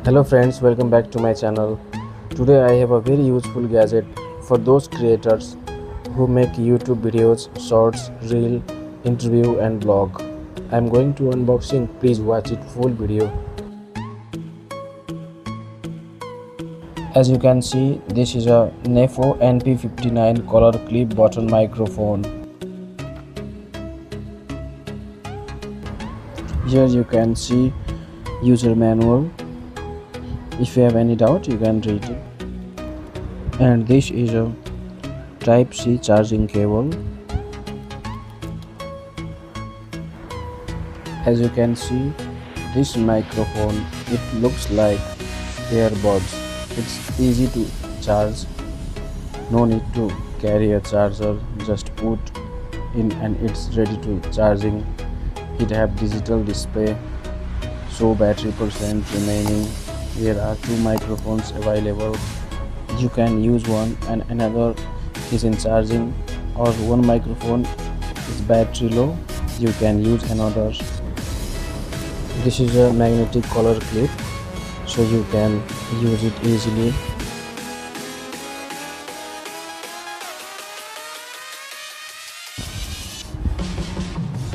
Hello friends, welcome back to my channel. Today I have a very useful gadget for those creators who make YouTube videos, shorts, reel, interview and blog. I am going to unboxing. Please watch it full video. As you can see, this is a Np-59 color clip button microphone. Here you can see user manual. If you have any doubt, you can read it. And this is a Type-C charging cable. As you can see, this microphone, it looks like earbuds. It's easy to charge. No need to carry a charger. Just put in and it's ready to charging. It have digital display, show battery percent remaining. There are two microphones available. You can use one and another is in charging, or one microphone is battery low, you can use another. This is a magnetic color clip, so you can use it easily.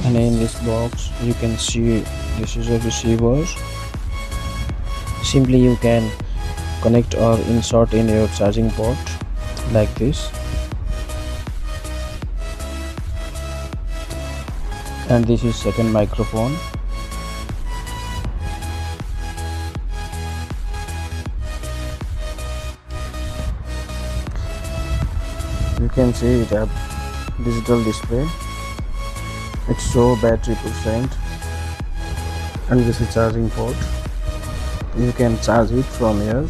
And in this box you can see this is a receiver. Simply you can connect or insert in your charging port like this. And this is second microphone. You can see it have digital display. It show battery percent, and this is charging port. You can charge it from here.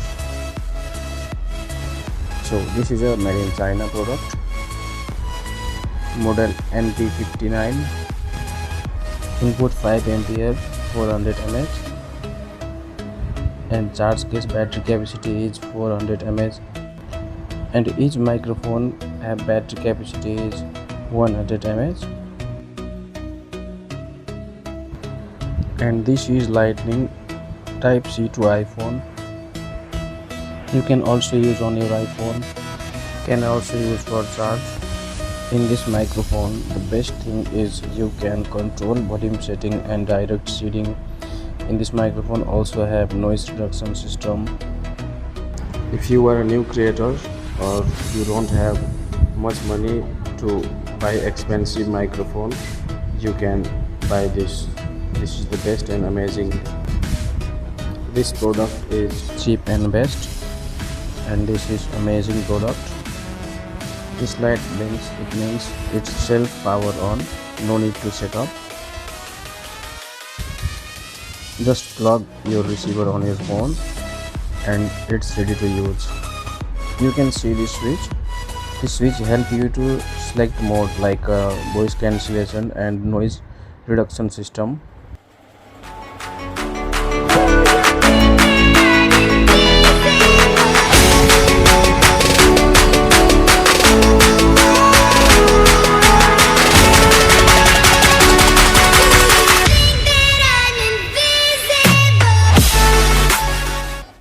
So this is a made in China product, model Np-59. Input 5 ampere 400 mAh, and charge case battery capacity is 400 mAh, and each microphone have battery capacity is 100 mAh. And this is lightning Type-C to iPhone. You can also use on your iPhone, can also use for charge. In this microphone, the best thing is you can control volume setting and direct seeding. In this microphone also have noise reduction system. If you are a new creator or you don't have much money to buy expensive microphone, you can buy this. This is the best and amazing. This product is cheap and best, and this is amazing product. This light blinks, it means it's self power on, no need to set up. Just plug your receiver on your phone and it's ready to use. You can see this switch. This switch help you to select mode like voice cancellation and noise reduction system.